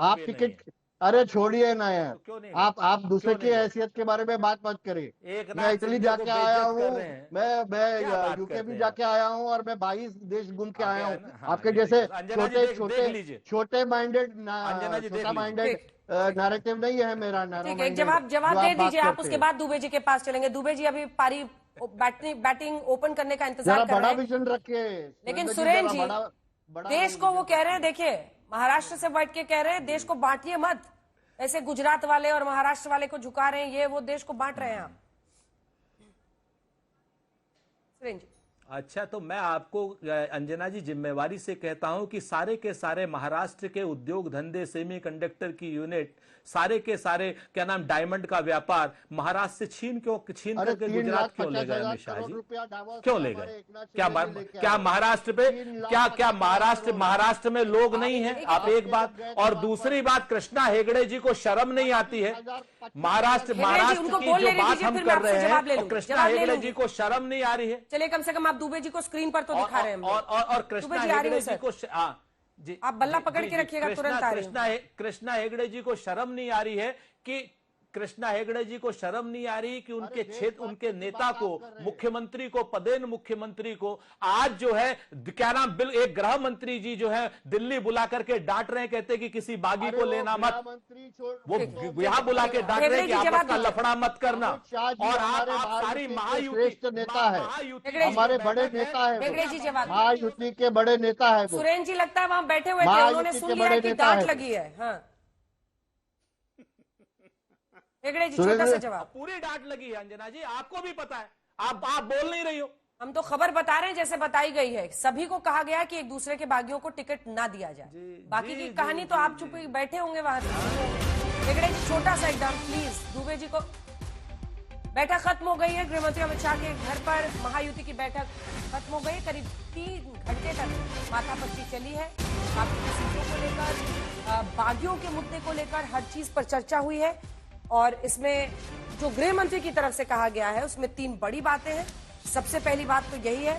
आप टिकट, अरे छोड़िए ना यार, आप दूसरे की हैसियत के बारे में बात मत करिए। मैं इटली जाके आया हूँ, मैं यूके भी जाके आया हूँ, और मैं 22 देश घूम के आया हूँ। आपके जैसे छोटे माइंडेड नैरेटिव नहीं है मेरा। एक जवाब दे दीजिए आप, उसके बाद दुबे जी के पास चलेंगे। दुबे जी अभी पारी बैटिंग ओपन करने का इंतजार कर रहे हैं, बड़ा विजन रखे। लेकिन सुरेन जी देश को वो कह रहे हैं, देखिए महाराष्ट्र से बैठ के कह रहे हैं देश को बांटिए मत, ऐसे गुजरात वाले और महाराष्ट्र वाले को झुका रहे हैं, ये वो देश को बांट रहे हैं आप। सुरेन जी अच्छा, तो मैं आपको अंजना जी जिम्मेवारी से कहता हूं कि सारे के सारे महाराष्ट्र के उद्योग धंधे, सेमीकंडक्टर की यूनिट, सारे के सारे क्या नाम डायमंड का व्यापार महाराष्ट्र से छीन करके गुजरात क्यों ले गए अमित शाह जी? क्यों ले गए? क्या महाराष्ट्र पे क्या महाराष्ट्र में लोग नहीं है? आप एक बात, और दूसरी बात, कृष्णा हेगड़े जी को शर्म नहीं आती है? महाराष्ट्र की जो बात हम कर रहे हैं, कृष्णा हेगड़े जी को शर्म नहीं आ रही है? चलिए कम से कम आप दुबे जी को स्क्रीन पर तो दिखा रहे हैं। और कृष्णा हेगड़े जी को जी आप बल्ला पकड़ के रखिएगा, तुरंत आ रही है। कृष्णा हेगड़े जी को शर्म नहीं आ रही है कि कृष्णा हेगड़े जी को शर्म नहीं आ रही कि उनके क्षेत्र, उनके नेता को, मुख्यमंत्री को, पदेन मुख्यमंत्री को आज जो है क्या नाम एक गृह मंत्री जी जो है दिल्ली बुला करके डांट रहे हैं, कहते कि किसी बागी को लेना मत, वो यहाँ बुला के डांट रहे हैं कि आपस का लफड़ा मत करना। और आप सारी महायुति नेता है, हमारे बड़े नेता है, महायुति के बड़े नेता है। सुरेन जी लगता है वहां बैठे हुए थे, उन्होंने सुन लिया कि डांट लगी है। हाँ हेगड़े जी छोटा सा जवाब। पूरी डांट लगी है अंजना जी, आपको भी पता है, आप बोल नहीं रही हो। हम तो खबर बता रहे हैं जैसे बताई गई है। सभी को कहा गया कि एक दूसरे के बागियों को टिकट ना दिया जाए, बाकी की कहानी तो आप चुप बैठे होंगे वहां। हेगड़े जी छोटा सा एकदम प्लीज। दुबे जी को बैठक खत्म हो गई है, गृहमंत्री अमित शाह के घर पर महायुति की बैठक खत्म हो गई। करीब 3 घंटे तक माथापच्ची चली है। बाकी की सीटों को लेकर, बागियों के मुद्दे को लेकर हर चीज पर चर्चा हुई है। और इसमें जो गृह मंत्री की तरफ से कहा गया है उसमें 3 बड़ी बातें हैं। सबसे पहली बात तो यही है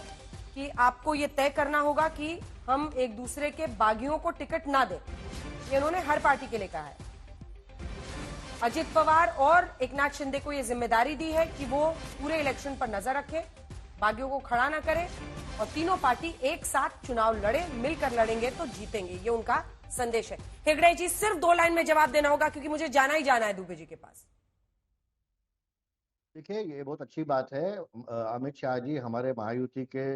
कि आपको ये तय करना होगा कि हम एक दूसरे के बागियों को टिकट ना दें। ये उन्होंने हर पार्टी के लिए कहा है। अजित पवार और एकनाथ शिंदे को ये जिम्मेदारी दी है कि वो पूरे इलेक्शन पर नजर रखें, बागियों को खड़ा ना करें, और तीनों पार्टी एक साथ चुनाव लड़े, मिलकर लड़ेंगे तो जीतेंगे, ये उनका संदेश है। हेगड़े जी सिर्फ 2 लाइन में जवाब देना होगा क्योंकि मुझे जाना ही जाना है दुबे जी के पास। देखिए ये बहुत अच्छी बात है, अमित शाह जी हमारे महायुति के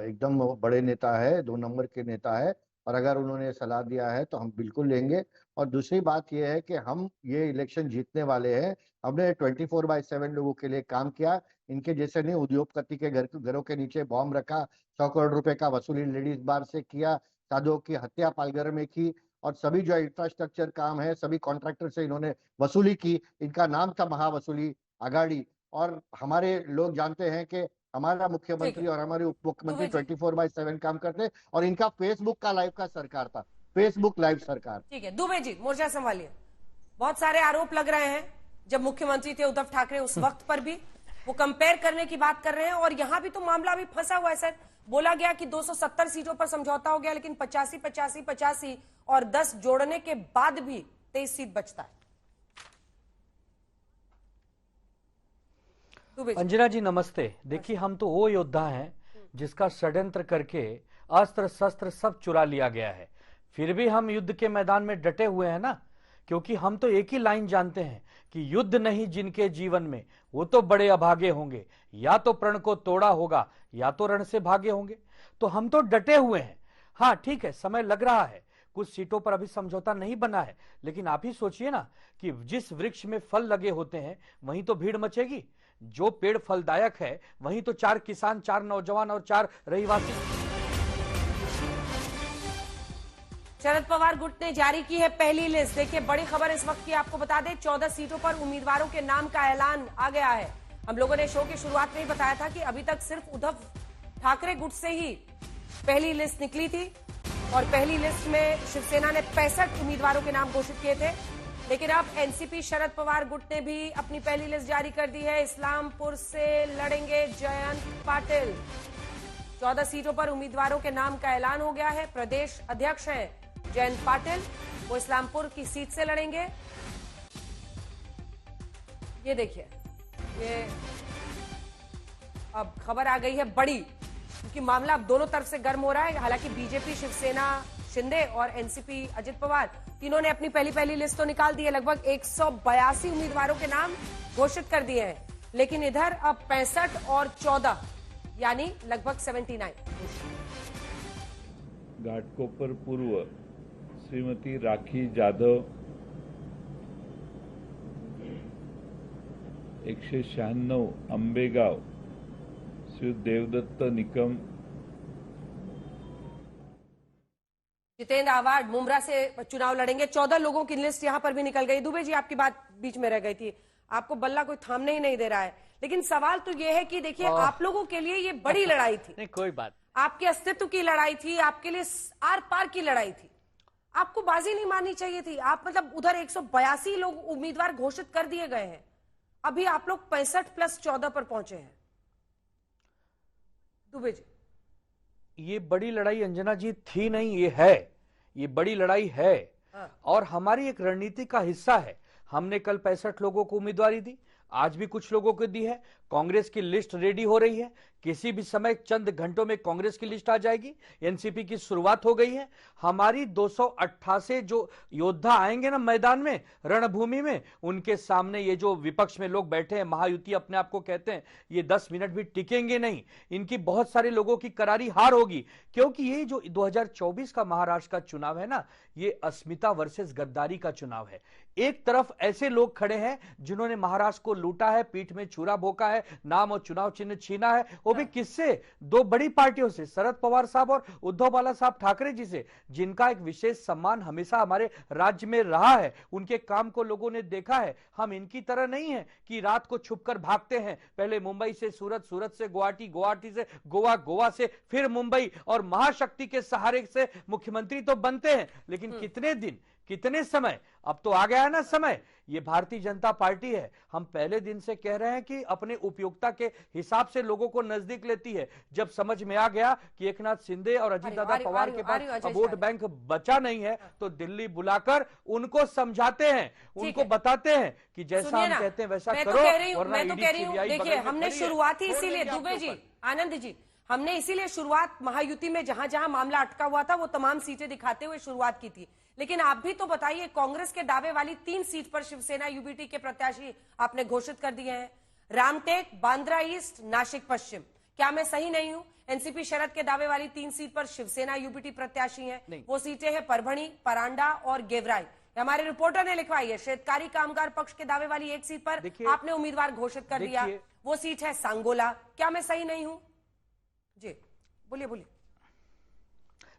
एकदम बड़े नेता है, 2 नंबर के नेता है, और अगर उन्होंने सलाह दिया है तो हम बिल्कुल लेंगे। और दूसरी बात यह है कि हम ये इलेक्शन जीतने वाले हैं। हमने 24/7 लोगों के लिए काम किया, इनके जैसे नहीं उद्योगपति के घरों के नीचे बॉम्ब रखा, 100 करोड़ रुपए का वसूली लेडीज बार से किया, साधुओं की हत्या पालघर में की, और सभी जो इंफ्रास्ट्रक्चर काम है सभी कॉन्ट्रैक्टर से इन्होंने वसूली की। इनका नाम था महावसूली आघाड़ी। और हमारे लोग जानते हैं कि हमारा मुख्यमंत्री और हमारे उप मुख्यमंत्री 24/7 काम करते, और इनका फेसबुक का लाइव का सरकार था, फेसबुक लाइव सरकार। ठीक है दुबे जी मोर्चा संभालिए। बहुत सारे आरोप लग रहे हैं, जब मुख्यमंत्री थे उद्धव ठाकरे उस वक्त पर भी वो कंपेयर करने की बात कर रहे हैं। और यहां भी तो मामला अभी फंसा हुआ है सर। बोला गया कि 270 सीटों पर समझौता हो गया, लेकिन 85 और 10 जोड़ने के बाद भी 23 सीट बचता है। अंजना जी नमस्ते। देखिए, हम तो वो योद्धा हैं जिसका षड्यंत्र करके अस्त्र शस्त्र सब चुरा लिया गया है, फिर भी हम युद्ध के मैदान में डटे हुए हैं ना, क्योंकि हम तो एक ही लाइन जानते हैं कि युद्ध नहीं जिनके जीवन में वो तो बड़े अभागे होंगे, या तो प्रण को तोड़ा होगा या तो रण से भागे होंगे। तो हम तो डटे हुए हैं। हाँ ठीक है, समय लग रहा है, कुछ सीटों पर अभी समझौता नहीं बना है, लेकिन आप ही सोचिए ना कि जिस वृक्ष में फल लगे होते हैं वहीं तो भीड़ मचेगी। जो पेड़ फलदायक है वहीं तो 4 किसान, 4 नौजवान और 4 रहीवासी। शरद पवार गुट ने जारी की है पहली लिस्ट। देखिए, बड़ी खबर इस वक्त की आपको बता दें, 14 सीटों पर उम्मीदवारों के नाम का ऐलान आ गया है। हम लोगों ने शो की शुरुआत में ही बताया था कि अभी तक सिर्फ उद्धव ठाकरे गुट से ही पहली लिस्ट निकली थी, और पहली लिस्ट में शिवसेना ने 65 उम्मीदवारों के नाम घोषित किए थे। लेकिन अब एनसीपी शरद पवार गुट ने भी अपनी पहली लिस्ट जारी कर दी है। इस्लामपुर से लड़ेंगे जयंत पाटिल। 14 सीटों पर उम्मीदवारों के नाम का ऐलान हो गया है। प्रदेश अध्यक्ष हैं जयंत पाटिल, वो इस्लामपुर की सीट से लड़ेंगे। ये देखिए, ये अब खबर आ गई है बड़ी, क्योंकि मामला अब दोनों तरफ से गर्म हो रहा है। हालांकि बीजेपी, शिवसेना, शिंदे और एनसीपी अजित पवार तीनों ने अपनी पहली लिस्ट तो निकाल दी है। लगभग 182 उम्मीदवारों के नाम घोषित कर दिए हैं, लेकिन इधर अब 65 और 14 यानी लगभग 79। घाटकोपर पूर्व श्रीमती राखी जाधव 196, आंबेगाव श्री देवदत्त निकम, जितेंद्र आवाड मुमरा से चुनाव लड़ेंगे। 14 लोगों की लिस्ट यहां पर भी निकल गई। दुबे जी, आपकी बात बीच में रह गई थी, आपको बल्ला कोई थामने ही नहीं दे रहा है। लेकिन सवाल तो यह है कि देखिए, आप लोगों के लिए ये बड़ी लड़ाई थी। नहीं, कोई बात, आपके अस्तित्व की लड़ाई थी, आपके लिए आर पार की लड़ाई थी। आपको बाजी नहीं मारनी चाहिए थी। आप मतलब उधर 182 लोग उम्मीदवार घोषित कर दिए गए हैं, अभी आप लोग 65 प्लस 14 पर पहुंचे हैं। दुबे जी, ये बड़ी लड़ाई अंजना जी थी नहीं, ये है, ये बड़ी लड़ाई है। और हमारी एक रणनीति का हिस्सा है। हमने कल 65 लोगों को उम्मीदवारी दी, आज भी कुछ लोगों को दी है। कांग्रेस की लिस्ट रेडी हो रही है, किसी भी समय चंद घंटों में कांग्रेस की लिस्ट आ जाएगी। एनसीपी की शुरुआत हो गई है। हमारी 288 जो योद्धा आएंगे ना मैदान में, रणभूमि में, उनके सामने ये जो विपक्ष में लोग बैठे हैं, महायुति अपने आप को कहते हैं, ये 10 मिनट भी टिकेंगे नहीं। इनकी बहुत सारे लोगों की करारी हार होगी, क्योंकि ये जो 2024 का महाराष्ट्र का चुनाव है ना, ये अस्मिता वर्सेस गद्दारी का चुनाव है। एक तरफ ऐसे लोग खड़े हैं जिन्होंने महाराष्ट्र को लूटा है, पीठ में छुरा भोंका है, नाम और चुनाव चिन्ह छीना है, वो भी किससे? 2 बड़ी पार्टियों से, शरद पवार साहब और उद्धव बाला साहब ठाकरे जी से, जिनका एक विशेष सम्मान हमेशा हमारे राज्य में रहा है। उनके काम को लोगों ने देखा है। हम इनकी तरह नहीं है कि रात को छुपकर भागते हैं, पहले मुंबई से सूरत, सूरत से गुवाहाटी, गुवाहाटी से गोवा, गोवा से फिर मुंबई, और महाशक्ति के सहारे से मुख्यमंत्री तो बनते हैं, लेकिन कितने दिन, कितने समय? अब तो आ गया है ना समय। ये भारतीय जनता पार्टी है। हम पहले दिन से कह रहे हैं कि अपने उपयोगिता के हिसाब से लोगों को नजदीक लेती है। जब समझ में आ गया कि एकनाथ शिंदे और अजीत दादा पवार के पास वोट बैंक बचा नहीं है, तो दिल्ली बुलाकर उनको समझाते हैं, उनको बताते हैं कि जैसा हम कहते हैं वैसा करो। मैं तो कह रही हूँ, देखिए, हमने शुरुआत ही इसीलिए, दुबे जी, आनंद जी, हमने इसीलिए शुरुआत महायुति में जहां जहां मामला अटका हुआ था वो तमाम सीटें दिखाते हुए शुरुआत की थी। लेकिन आप भी तो बताइए, कांग्रेस के दावे वाली 3 सीट पर शिवसेना यूबीटी के प्रत्याशी आपने घोषित कर दिए हैं। रामटेक, बांद्रा ईस्ट, नासिक पश्चिम। क्या मैं सही नहीं हूं? एनसीपी शरद के दावे वाली 3 सीट पर शिवसेना यूबीटी प्रत्याशी हैं। वो सीटें हैं परभणी, परांडा और गेवराई। हमारे रिपोर्टर ने लिखवाई है। शेतकारी कामगार पक्ष के दावे वाली 1 सीट पर आपने उम्मीदवार घोषित कर दिया, वो सीट है सांगोला। क्या मैं सही नहीं हूं? जी बोलिए, बोलिए।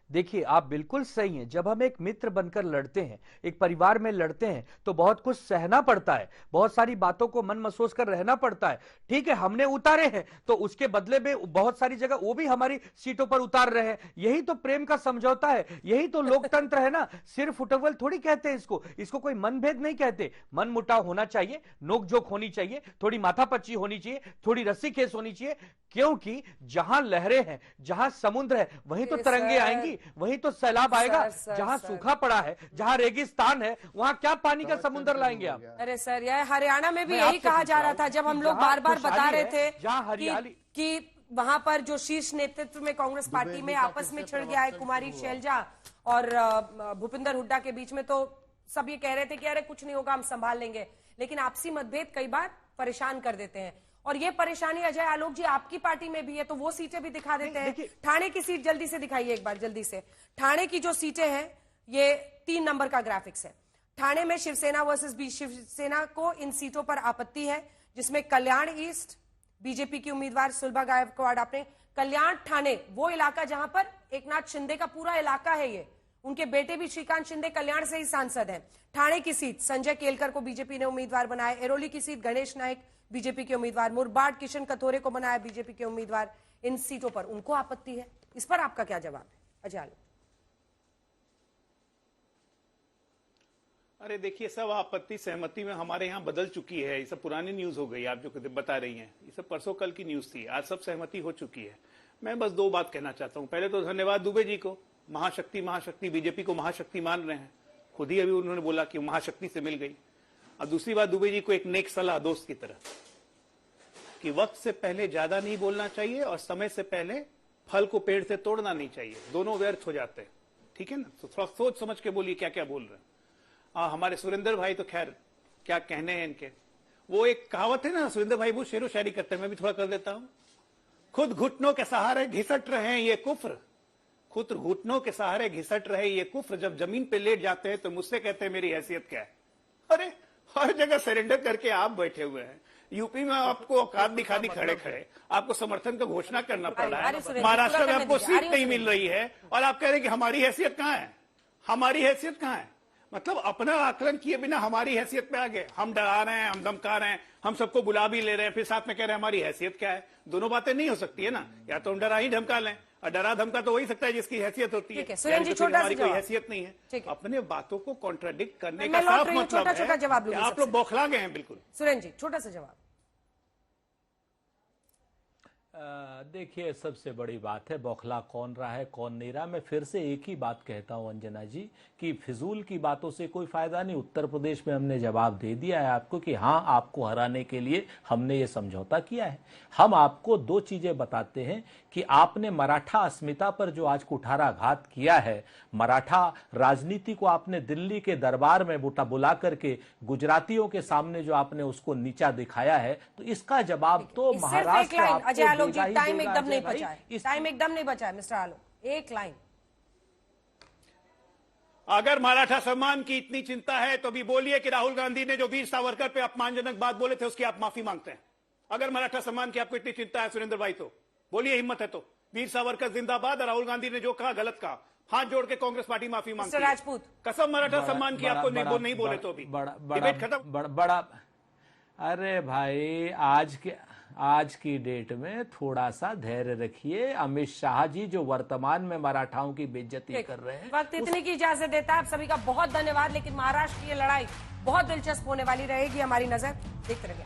देखिए, आप बिल्कुल सही हैं। जब हम एक मित्र बनकर लड़ते हैं, एक परिवार में लड़ते हैं, तो बहुत कुछ सहना पड़ता है, बहुत सारी बातों को मन महसूस कर रहना पड़ता है। ठीक है, हमने उतारे हैं तो उसके बदले में बहुत सारी जगह वो भी हमारी सीटों पर उतार रहे हैं। यही तो प्रेम का समझौता है, यही तो लोकतंत्र है ना। सिर्फ फुटबॉल थोड़ी कहते हैं इसको कोई मनभेद नहीं कहते। मन मुटाव होना चाहिए, नोकझोंक होनी चाहिए, थोड़ी माथापच्ची होनी चाहिए, थोड़ी रस्सी खेस होनी चाहिए, क्योंकि जहां लहरें हैं, जहां समुद्र है, वहीं तो तरंगे आएंगी, वहीं तो सैलाब आएगा। जहां सूखा पड़ा है, जहां रेगिस्तान है, वहां क्या पानी का समुद्र लाएंगे आप? अरे सर, यह हरियाणा में भी यही कहा जा रहा था जब हम लोग बार बार बता रहे थे जहां हरियाली कि वहां पर जो शीर्ष नेतृत्व में कांग्रेस पार्टी में आपस में छिड़ गया है, कुमारी शैलजा और भूपिंदर हुड्डा के बीच में, तो सब ये कह रहे थे कि अरे कुछ नहीं होगा, हम संभाल लेंगे। लेकिन आपसी मतभेद कई बार परेशान कर देते हैं, और ये परेशानी अजय आलोक जी आपकी पार्टी में भी है, तो वो सीटें भी दिखा देते हैं। ठाणे की सीट जल्दी से दिखाइए एक बार, जल्दी से। ठाणे की जो सीटें हैं, ये 3 नंबर का ग्राफिक्स है। ठाणे में शिवसेना वर्सेस बी, शिवसेना को इन सीटों पर आपत्ति है, जिसमें कल्याण ईस्ट बीजेपी की उम्मीदवार सुलभा गायकवाड़। आपने कल्याण ठाणे, वो इलाका जहां पर एकनाथ शिंदे का पूरा इलाका है, ये उनके बेटे भी श्रीकांत शिंदे कल्याण से ही सांसद हैं। ठाणे की सीट संजय केलकर को बीजेपी ने उम्मीदवार बनाया। एरोली की सीट गणेश नायक बीजेपी के उम्मीदवार। मुरबाड किशन कथोरे को बनाया बीजेपी के उम्मीदवार। इन सीटों पर उनको आपत्ति है, इस पर आपका क्या जवाब है अजय आलोक? अरे देखिए, सब आपत्ति सहमति में हमारे यहाँ बदल चुकी है। ये सब पुरानी न्यूज हो गई, आप जो बता रही हैं, ये सब परसों कल की न्यूज थी। आज सब सहमति हो चुकी है। मैं बस 2 बात कहना चाहता हूँ। पहले तो धन्यवाद दुबे जी को, महाशक्ति बीजेपी को महाशक्ति मान रहे हैं, खुद ही अभी उन्होंने बोला कि महाशक्ति से मिल गई। और दूसरी बात, दुबे जी को एक नेक सलाह दोस्त की तरह, कि वक्त से पहले ज्यादा नहीं बोलना चाहिए और समय से पहले फल को पेड़ से तोड़ना नहीं चाहिए, दोनों व्यर्थ हो जाते हैं। ठीक है ना, तो थोड़ा सोच समझ के बोलिए क्या क्या बोल रहे हैं। हमारे सुरेंद्र भाई तो खैर क्या कहने हैं इनके। वो एक कहावत है ना, सुरेंद्र भाई वो शेरो शायरी करते हैं, मैं भी थोड़ा कर देता हूं। खुद घुटनों के सहारे घिसट रहे हैं ये कुफ्र, खुद घुटनों के सहारे घिसट रहे ये कुफ्र, जब जमीन पे लेट जाते हैं तो मुझसे कहते हैं मेरी हैसियत क्या है। अरे हर जगह सरेंडर करके आप बैठे हुए हैं। यूपी में आपको औकात दिखा दी खड़े खड़े, आपको समर्थन का घोषणा करना पड़ रहा है। महाराष्ट्र में आपको सीट नहीं मिल रही है और आप कह रहे हैं कि हमारी हैसियत कहां है, हमारी हैसियत कहां है। मतलब अपना आकलन किए बिना हमारी हैसियत पे आ गए। हम डरा रहे हैं, हम धमका रहे हैं, हम सबको बुला भी ले रहे हैं, फिर साथ में कह रहे हैं हमारी हैसियत क्या है। दोनों बातें नहीं हो सकती है ना, या तो हम डरा ही धमका लें, और डरा धमका तो वही सकता है जिसकी हैसियत होती है। हमारी कोई हैसियत नहीं है। अपने बातों को कॉन्ट्राडिक्ट करने का साफ मतलब है आप लोग बौखला गए हैं। बिल्कुल सुरेंद्र जी, छोटा सा जवाब। देखिए, सबसे बड़ी बात है बौखला कौन रहा है कौन नहीं रहा। मैं फिर से एक ही बात कहता हूं अंजना जी, कि फिजूल की बातों से कोई फायदा नहीं। उत्तर प्रदेश में हमने जवाब दे दिया है आपको कि हाँ, आपको हराने के लिए हमने ये समझौता किया है। हम आपको 2 चीजें बताते हैं कि आपने मराठा अस्मिता पर जो आज कुठाराघात किया है, मराठा राजनीति को आपने दिल्ली के दरबार में बुला करके गुजरातियों के सामने जो आपने उसको नीचा दिखाया है, तो इसका जवाब तो महाराष्ट्र आपको जी, टाइम एकदम नहीं बचा है, टाइम एकदम नहीं बचा है मिस्टर आलोक, एक लाइन। अगर मराठा सम्मान की इतनी चिंता है तो भी बोलिए कि राहुल गांधी ने जो वीर सावरकर पे अपमानजनक बात बोले थे उसकी आप माफी मांगते हैं। अगर मराठा सम्मान की आपको इतनी चिंता है सुरेंद्र भाई, तो बोलिए, हिम्मत है तो। वीर सावरकर जिंदाबाद, राहुल गांधी ने जो कहा गलत कहा, हाथ जोड़ के कांग्रेस पार्टी माफी मांगती है। राजपूत, कसम मराठा सम्मान की आपको नहीं बोले तो भी डिबेट खत्म। बड़ा अरे भाई, आज की डेट में थोड़ा सा धैर्य रखिए। अमित शाह जी जो वर्तमान में मराठाओं की बेइज्जती कर रहे हैं, वक्त इतनी की इजाजत देता है। आप सभी का बहुत धन्यवाद। लेकिन महाराष्ट्र की ये लड़ाई बहुत दिलचस्प होने वाली रहेगी, हमारी नजर देखते रहिए।